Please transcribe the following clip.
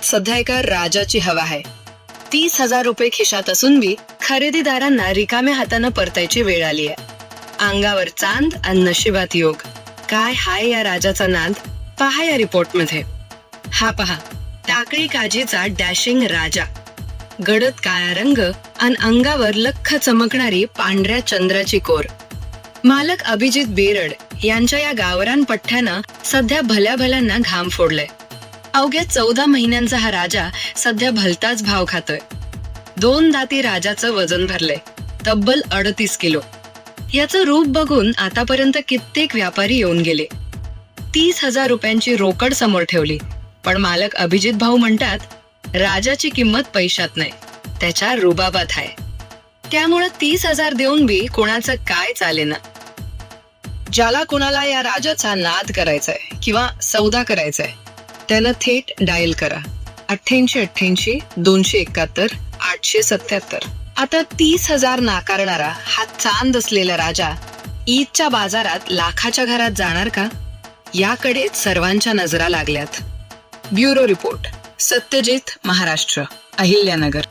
सध्या एका राजाची हवा आहे. 30,000 रुपये खिशात असून बी खरेदीदारांना रिकाम्या हातानं परतायची वेळ आली आहे. अंगावर चांद आणि नशिबात योग. काय हाय या राजाचा नाद, पहा या रिपोर्ट मध्ये. हा पहा, टाकळी काजीचा डॅशिंग राजा. गडद काळा रंग आणि अंगावर लख्ख चमकणारी पांढऱ्या चंद्राची कोर. मालक अभिजित बेरड यांच्या या गावरान पठ्ठ्यानं सध्या भल्या भल्यांना घाम फोडलाय. अवघ्या 14 महिन्यांचा हा राजा सध्या भलताच भाव खातोय. 2 दाती राजाचं वजन भरलंय, तब्बल 38 किलो. याचं रूप बघून आतापर्यंत कित्येक व्यापारी येऊन गेले. 30,000 रुपयांची रोकड समोर ठेवली, पण मालक अभिजित भाऊ म्हणतात, राजाची किंमत पैशात नाही, त्याच्या रुबाबात आहे. त्यामुळं 30,000 देऊन बी कोणाचं काय चालेना. ज्याला कोणाला या राजाचा नाद करायचाय किंवा सौदा करायचाय त्यानं थेट डायल करा 8888 271 877. आता 30,000 नाकारणारा हा चांद असलेला राजा ईदच्या बाजारात लाखाच्या घरात जाणार का, याकडे सर्वांच्या नजरा लागल्यात. Bureau report, Satyajit, Maharashtra, Ahilyanagar.